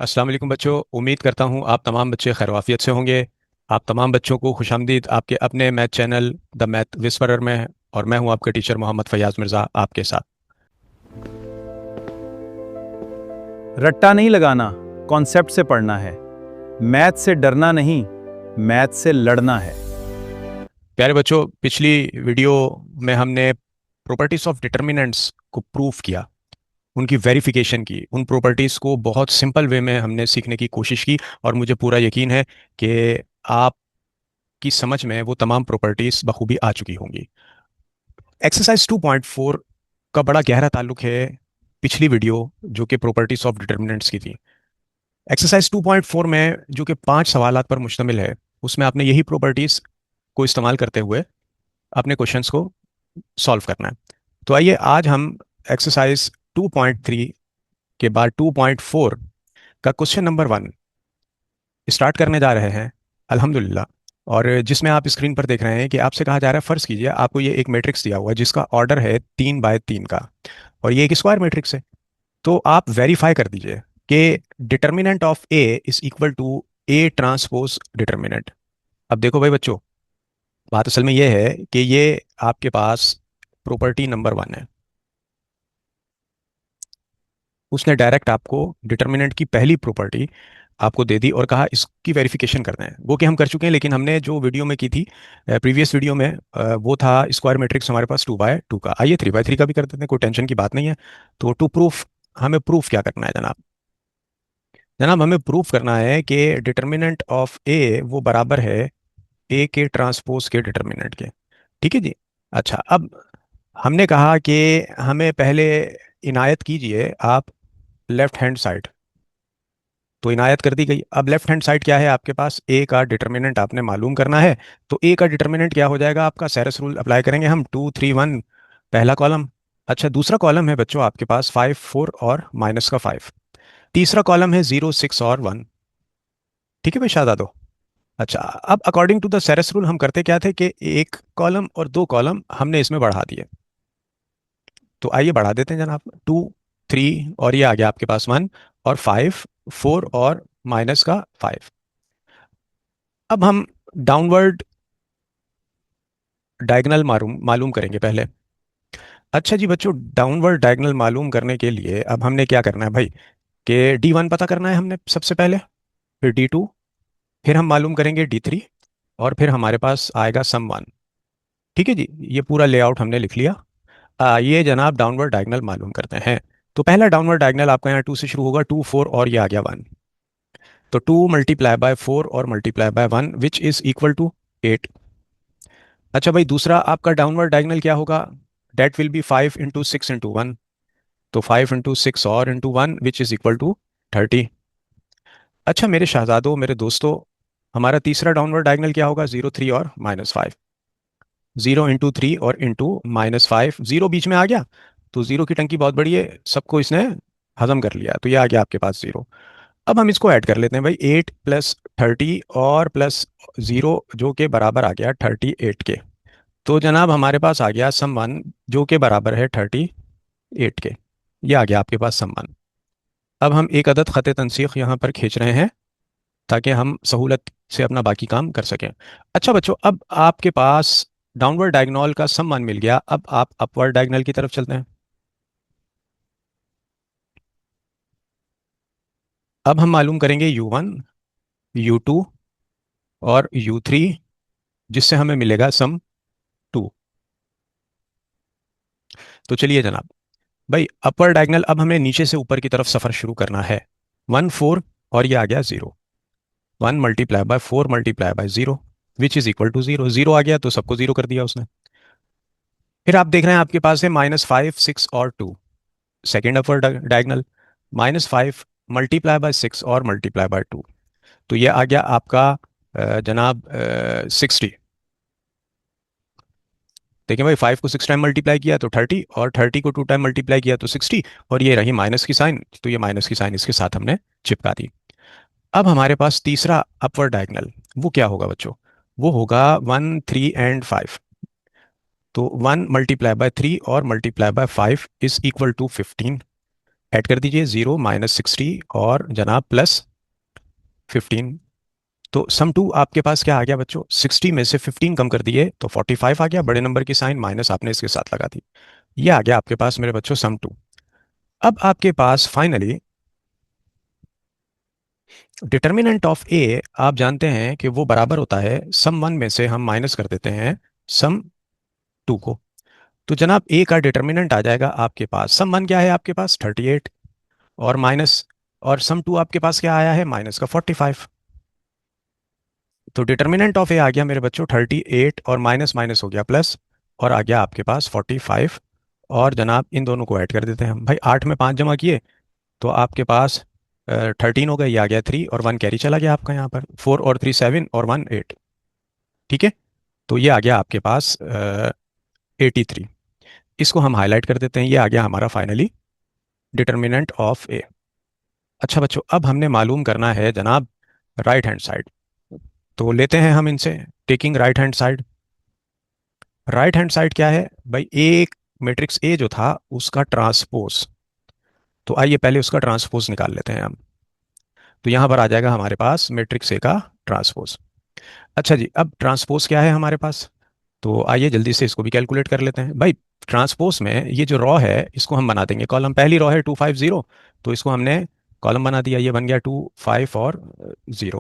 अस्सलाम वालेकुम बच्चों। उम्मीद करता हूँ आप तमाम बच्चे खैरवाफियत से होंगे। आप तमाम बच्चों को खुशामदीद आपके अपने math channel the math whisperer में। और मैं हूँ आपका टीचर मोहम्मद फयाज मिर्ज़ा आपके साथ। रट्टा नहीं लगाना, कॉन्सेप्ट से पढ़ना है। मैथ से डरना नहीं, मैथ से लड़ना है। प्यारे बच्चों, पिछली वीडियो में हमने प्रॉपर्टीज ऑफ डिटर्मिनेंट्स को प्रूफ किया, उनकी वेरिफिकेशन की, उन प्रॉपर्टीज़ को बहुत सिंपल वे में हमने सीखने की कोशिश की। और मुझे पूरा यकीन है कि आपकी समझ में वो तमाम प्रॉपर्टीज़ बखूबी आ चुकी होंगी। एक्सरसाइज 2.4 का बड़ा गहरा ताल्लुक है पिछली वीडियो जो कि प्रॉपर्टीज ऑफ डिटर्मिनेंट्स की थी। एक्सरसाइज 2.4 में जो कि 5 सवालात पर मुश्तमिल है, उसमें आपने यही प्रॉपर्टीज को इस्तेमाल करते हुए अपने क्वेश्चंस को सॉल्व करना है। तो आइए आज हम एक्सरसाइज 2.3 के बाद 2.4 का क्वेश्चन नंबर 1 स्टार्ट करने जा रहे हैं अल्हम्दुलिल्लाह। और जिसमें आप स्क्रीन पर देख रहे हैं कि आपसे कहा जा रहा है, फ़र्ज़ कीजिए आपको ये एक मैट्रिक्स दिया हुआ है जिसका ऑर्डर है 3 बाय 3 का, और ये एक स्क्वायर मैट्रिक्स है। तो आप वेरीफाई कर दीजिए कि determinant of A is equal to A transpose determinant. अब देखो भाई बच्चों, बात असल में ये है कि ये आपके पास प्रॉपर्टी नंबर 1 है। उसने डायरेक्ट आपको डिटर्मिनेंट की पहली प्रॉपर्टी आपको दे दी और कहा इसकी वेरिफिकेशन करना है। वो कि हम कर चुके हैं, लेकिन हमने जो वीडियो में की थी, प्रीवियस वीडियो में, वो था स्क्वायर मैट्रिक्स हमारे पास 2 बाय 2 का। आइए 3 बाय 3 का भी कर देते हैं, कोई टेंशन की बात नहीं है। तो टू प्रूफ हमें प्रूफ क्या करना है जनाब? जनाब हमें प्रूफ करना है कि डिटर्मिनेंट ऑफ ए वो बराबर है ए के ट्रांसपोज के डिटर्मिनेंट के। ठीक है जी। अच्छा, अब हमने कहा कि हमें पहले इनायत कीजिए आप लेफ्ट हैंड साइड। तो इनायत कर दी गई। अब लेफ्ट हैंड साइड क्या है आपके पास? ए का डिटर्मिनेंट आपने मालूम करना है। तो ए का डिटर्मिनेंट क्या हो जाएगा आपका? सेरस रूल अप्लाई करेंगे हम, 2 3 1 पहला कॉलम। अच्छा, दूसरा कॉलम है बच्चों आपके पास 5 4 और -5। तीसरा कॉलम है 0 6 और 1। ठीक है भाई शादादो। अच्छा, अब अकॉर्डिंग टू द सेरस रूल हम करते क्या थे कि एक कॉलम और दो कॉलम हमने इसमें बढ़ा दिए। तो आइए बढ़ा देते हैं जनाब। 2 3 और ये आ गया आपके पास 1, और 5 4 और माइनस का 5। अब हम डाउनवर्ड डायगोनल मालूम मालूम करेंगे पहले। अच्छा जी बच्चों, डाउनवर्ड डायगोनल मालूम करने के लिए अब हमने क्या करना है भाई? कि D1 पता करना है हमने सबसे पहले, फिर D2, फिर हम मालूम करेंगे D3, और फिर हमारे पास आएगा सम 1। ठीक है जी, ये पूरा लेआउट हमने लिख लिया। ये जनाब डाउनवर्ड डायगोनल मालूम करते हैं। तो पहला डाउनवर्ड डायगोनल आपका यहाँ 2 से शुरू होगा, 2 4 और ये आ गया 1। तो 2 × 4 और × 1 विच इज इक्वल टू 8। अच्छा भाई, दूसरा आपका डाउनवर्ड डायगोनल क्या होगा? Det will be 5 × 6 × 1। तो 5 × 6 और ×1 विच इज इक्वल टू 30। अच्छा मेरे शहजादों, मेरे दोस्तों, हमारा तीसरा डाउनवर्ड डायगोनल क्या होगा? 0 3 और -5। 0 × 3 और -5, जीरो बीच में आ गया। तो जीरो की टंकी बहुत बड़ी है, सबको इसने हजम कर लिया, तो ये आ गया आपके पास जीरो। अब हम इसको ऐड कर लेते हैं भाई, 8 + 30 और +0 जो कि बराबर आ गया 38 के। तो जनाब हमारे पास आ गया सम 1 जो कि बराबर है 38 के। ये आ गया आपके पास सम 1। अब हम एक अदद ख़त तनसीख यहाँ पर खींच रहे हैं ताकि हम सहूलत से अपना बाकी काम कर सकें। अच्छा बच्चों, अब आपके पास डाउनवर्ड डायगोनल का सम 1 मिल गया। अब आप अपवर्ड डायगोनल की तरफ चलते हैं। अब हम मालूम करेंगे U1 U2 और U3, जिससे हमें मिलेगा सम 2। तो चलिए जनाब, भाई अपर डायगोनल अब हमें नीचे से ऊपर की तरफ सफ़र शुरू करना है। 1 4 और ये आ गया 0। 1 × 4 × 0 विच इज़ इक्वल टू 0। 0 आ गया तो सबको 0 कर दिया उसने। फिर आप देख रहे हैं आपके पास है -5 6 और 2, सेकेंड अपर डायगोनल। -5 × 6 और × 2, तो ये आ गया आपका जनाब 60। देखिए भाई, 5 को 6 टाइम मल्टीप्लाई किया तो 30, और 30 को 2 टाइम मल्टीप्लाई किया तो 60, और ये रही माइनस की साइन, तो ये माइनस की साइन इसके साथ हमने चिपका दी। अब हमारे पास तीसरा अपवर्ड डायगोनल वो क्या होगा बच्चों? वो होगा 1 3 और 5। तो 1 × 3 और × 5 इज इक्वल टू 15। ऐड कर दीजिए 0 - 60 और जनाब +15। तो सम टू आपके पास क्या आ गया बच्चों, 60 में से 15 कम कर दिए तो 45 आ गया, बड़े नंबर की साइन माइनस आपने इसके साथ लगा दी। ये आ गया आपके पास मेरे बच्चों सम टू। अब आपके पास फाइनली डिटर्मिनेंट ऑफ ए आप जानते हैं कि वो बराबर होता है सम वन में से हम माइनस कर देते हैं सम टू को। तो जनाब ए का डिटर्मिनेंट आ जाएगा आपके पास, सम वन क्या है आपके पास 38 और माइनस, और सम टू आपके पास क्या आया है माइनस का 45। तो डिटर्मिनेंट ऑफ ए आ गया मेरे बच्चों 38 और माइनस माइनस हो गया प्लस, और आ गया आपके पास 45। और जनाब इन दोनों को ऐड कर देते हैं हम भाई, 8 में 5 जमा किए तो आपके पास 13 हो गया, ये आ गया 3 और 1 कैरी चला गया आपका यहाँ पर, 4 और 3 7 और 1 8। ठीक है, तो ये आ गया आपके पास 83। इसको हम हाईलाइट कर देते हैं, ये आ गया हमारा फाइनली डिटर्मिनेंट ऑफ ए। अच्छा बच्चों, अब हमने मालूम करना है जनाब राइट हैंड साइड। तो लेते हैं हम इनसे, taking right hand side. Right hand side क्या है भाई, एक मैट्रिक्स ए जो था उसका ट्रांसपोज। तो आइए पहले उसका ट्रांसपोज निकाल लेते हैं हम। तो यहाँ पर आ जाएगा हमारे पास मैट्रिक्स ए का ट्रांसपोज। अच्छा जी, अब ट्रांसपोज क्या है हमारे पास, तो आइए जल्दी से इसको भी कैलकुलेट कर लेते हैं भाई। ट्रांसपोज में ये जो रॉ है इसको हम बना देंगे कॉलम, पहली रॉ है 250, तो इसको हमने कॉलम बना दिया, ये बन गया 2 5 और 0।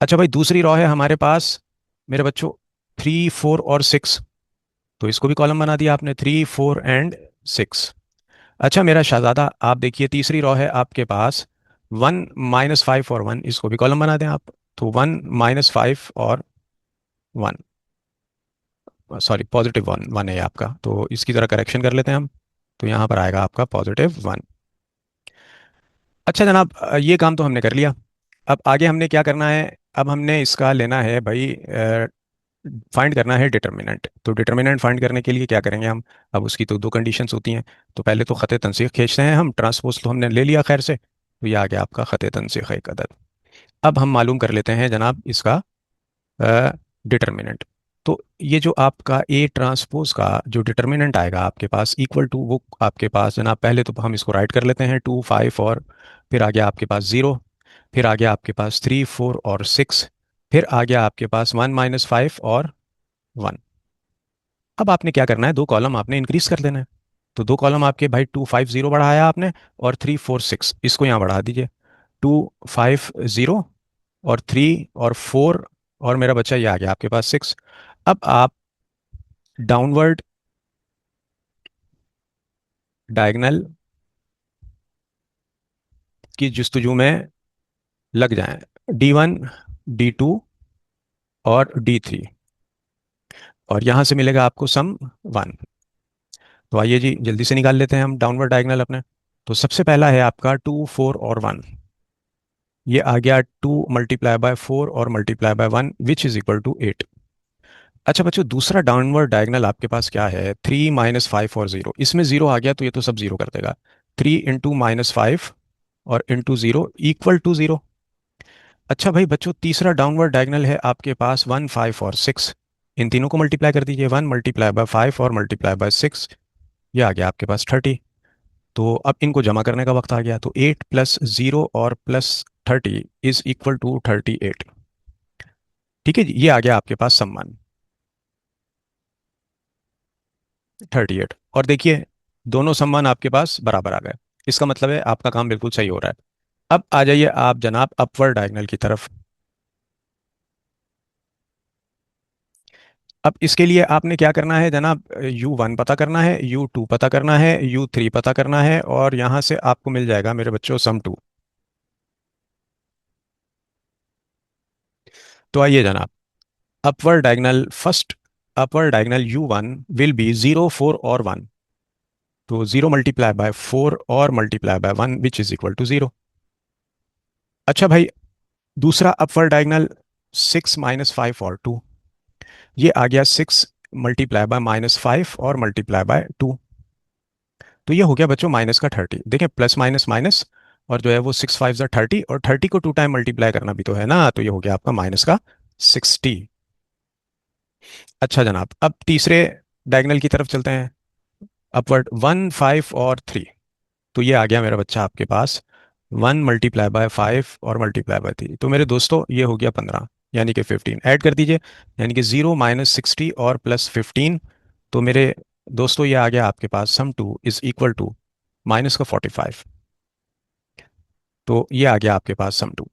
अच्छा भाई, दूसरी रॉ है हमारे पास मेरे बच्चों 3 4 और 6, तो इसको भी कॉलम बना दिया आपने 3 4 एंड 6। अच्छा मेरा शहजादा, आप देखिए तीसरी रॉ है आपके पास 1 - 5 और 1, इसको भी कॉलम बना दें आप। तो 1 - 5 और 1, सॉरी +1 है ये आपका, तो इसकी ज़रा करेक्शन कर लेते हैं हम। तो यहाँ पर आएगा आपका +1। अच्छा जनाब, ये काम तो हमने कर लिया। अब आगे हमने क्या करना है, अब हमने इसका लेना है भाई, फाइंड करना है डिटर्मिनेंट। तो डिटर्मिनेंट फाइंड करने के लिए क्या करेंगे हम, अब उसकी तो दो कंडीशंस होती हैं। तो पहले तो ख़त तनसीख खींचते हैं हम, ट्रांसपोज तो हमने ले लिया खैर से, तो ये आ गया आपका ख़त तनसीख एक अदद। अब हम मालूम कर लेते हैं जनाब इसका डिटर्मिनेंट। तो ये जो आपका ए ट्रांसपोज का जो डिटर्मिनेंट आएगा आपके पास इक्वल टू, वो आपके पास जनाब पहले तो हम इसको राइट कर लेते हैं 2 5 और फिर आ गया आपके पास 0, फिर आ गया आपके पास 3 4 और 6, फिर आ गया आपके पास 1 - 5 और 1। अब आपने क्या करना है, दो कॉलम आपने इंक्रीज कर देना है। तो दो कॉलम आपके भाई 2 5 0 बढ़ाया आपने, और 3 4 6 इसको यहाँ बढ़ा दीजिए, 2 5 0 और 3 और 4, और मेरा बच्चा ये आ गया आपके पास 6। अब आप डाउनवर्ड डायगोनल की जस्तजू में लग जाएं, D1 D2 और D3, और यहां से मिलेगा आपको सम 1। तो आइए जी जल्दी से निकाल लेते हैं हम डाउनवर्ड डायगोनल अपने। तो सबसे पहला है आपका 2 4 और 1, ये आ गया 2 × 4 और ×1 विच इज इक्वल टू 8। अच्छा बच्चों, दूसरा डाउनवर्ड डायगोनल आपके पास क्या है, 3 - 5 और 0, इसमें 0 आ गया तो ये तो सब 0 कर देगा। 3 × -5 और इंटू 0 इक्वल टू 0। अच्छा भाई बच्चों, तीसरा डाउनवर्ड डायगोनल है आपके पास 1 5 और 6, इन तीनों को मल्टीप्लाई कर दीजिए, 1 × 5 और ×6, ये आ गया आपके पास 30। तो अब इनको जमा करने का वक्त आ गया, तो 8 + 0 और +30 इज इक्वल टू 38। ठीक है जी, ये आ गया आपके पास सम्मान 38। और देखिए दोनों सम्मान आपके पास बराबर आ गए, इसका मतलब है आपका काम बिल्कुल सही हो रहा है। अब आ जाइए आप जनाब अपवर्ड डायगोनल की तरफ। अब इसके लिए आपने क्या करना है जनाब, U1 पता करना है, U2 पता करना है, U3 पता करना है, और यहां से आपको मिल जाएगा मेरे बच्चों सम 2। तो आइए जनाब, upward diagonal first, upward diagonal U1 will be 0 4 और 1। तो 0 × 4 और ×1 विच इज इक्वल टू 0। अच्छा भाई, दूसरा अपवर्ड डायगोनल 6 - 5 और 2, ये आ गया 6 × -5 और ×2। तो ये हो गया बच्चों माइनस का 30। देखें प्लस माइनस माइनस, और जो है वो 6 5 30, और 30 को 2 टाइम मल्टीप्लाई करना भी तो है ना, तो ये हो गया आपका माइनस का 60। अच्छा जनाब, अब तीसरे डायगोनल की तरफ चलते हैं, अपवर्ड 1 5 और 3। तो ये आ गया मेरा बच्चा आपके पास 1 × 5 और ×3। तो मेरे दोस्तों ये हो गया 15, यानी कि 15 ऐड कर दीजिए, यानी कि 0 - 60 और +15। तो मेरे दोस्तों ये आ गया आपके पास sum two is equal to minus का 45। तो ये आ गया आपके पास सम टू।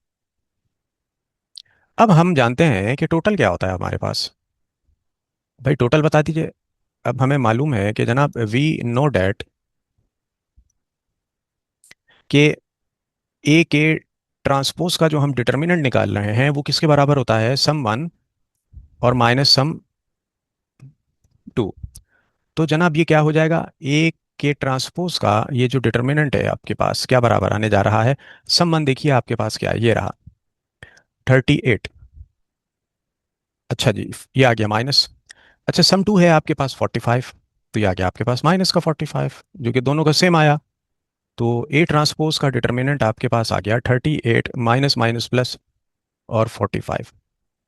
अब हम जानते हैं कि टोटल क्या होता है हमारे पास। भाई टोटल बता दीजिए। अब हमें मालूम है कि जनाब वी नो डैट के ए के ट्रांसपोज का जो हम डिटर्मिनेंट निकाल रहे हैं वो किसके बराबर होता है, सम 1 और -सम 2। तो जनाब ये क्या हो जाएगा, ए के ट्रांसपोज का ये जो डिटर्मिनेंट है आपके पास क्या बराबर आने जा रहा है, सम 1 देखिए आपके पास क्या है, ये रहा 38। अच्छा जी, ये आ गया माइनस। अच्छा सम 2 है आपके पास 45, तो ये आ गया आपके पास माइनस का 45, जो कि दोनों का सेम आया। तो ए ट्रांसपोज का डिटर्मिनेंट आपके पास आ गया 38 माइनस माइनस प्लस और 45।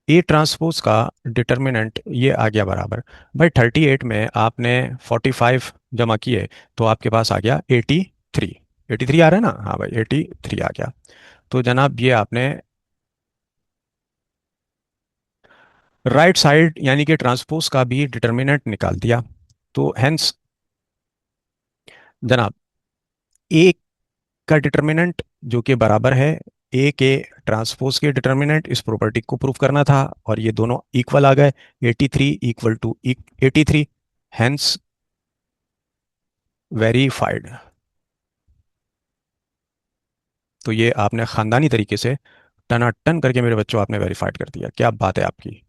ए ट्रांसपोज का डिटर्मिनेंट ये आ गया बराबर। भाई 38 में आपने 45 जमा किए तो आपके पास आ गया 83। 83 आ रहा है ना, हाँ भाई 83 आ गया। तो जनाब ये आपने राइट साइड यानी कि ट्रांसपोज का भी डिटर्मिनेंट निकाल दिया। तो हेंस जनाब ए का डिटर्मिनेंट जो कि बराबर है ए के ट्रांसपोज के डिटर्मिनेंट, इस प्रॉपर्टी को प्रूव करना था और ये दोनों इक्वल आ गए, 83 इक्वल टू 83, हेंस वेरीफाइड। तो ये आपने खानदानी तरीके से टनाटन करके मेरे बच्चों आपने वेरीफाइड कर दिया, क्या बात है आपकी।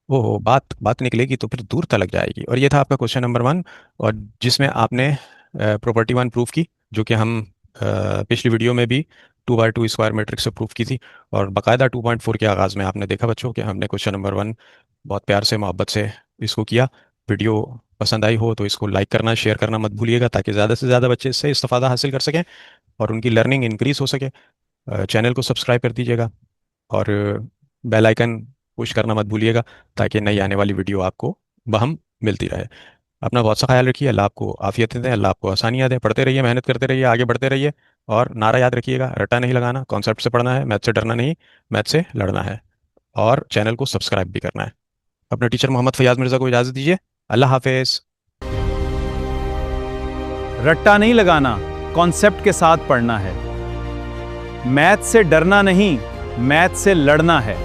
ओहो, बात बात निकलेगी तो फिर दूर तलक जाएगी। और ये था आपका क्वेश्चन नंबर 1, और जिसमें आपने प्रॉपर्टी 1 प्रूफ की, जो कि हम पिछली वीडियो में भी 2 बाय 2 स्क्वायर मैट्रिक्स से प्रूफ की थी। और बाकायदा 2.4 के आगाज़ में आपने देखा बच्चों कि हमने क्वेश्चन नंबर 1 बहुत प्यार से मोहब्बत से इसको किया। वीडियो पसंद आई हो तो इसको लाइक करना शेयर करना मत भूलिएगा, ताकि ज़्यादा से ज़्यादा बच्चे इससे इस्तेफादा हासिल कर सकें और उनकी लर्निंग इंक्रीज़ हो सके। चैनल को सब्सक्राइब कर दीजिएगा और बेल आइकन पुश करना मत भूलिएगा, ताकि नई आने वाली वीडियो आपको बहम मिलती रहे। अपना बहुत सा ख्याल रखिए, अल्लाह आपको आफियत दे, अल्लाह आपको आसानियाँ दे। पढ़ते रहिए, मेहनत करते रहिए, आगे बढ़ते रहिए। और नारा याद रखिएगा, रट्टा नहीं लगाना, कॉन्सेप्ट से पढ़ना है, मैथ से डरना नहीं, मैथ से लड़ना है। और चैनल को सब्सक्राइब भी करना है। अपने टीचर मोहम्मद फैयाज मिर्ज़ा को इजाज़त दीजिए। अल्लाह हाफिज़। रट्टा नहीं लगाना, कॉन्सेप्ट के साथ पढ़ना है। मैथ से डरना नहीं, मैथ से लड़ना है।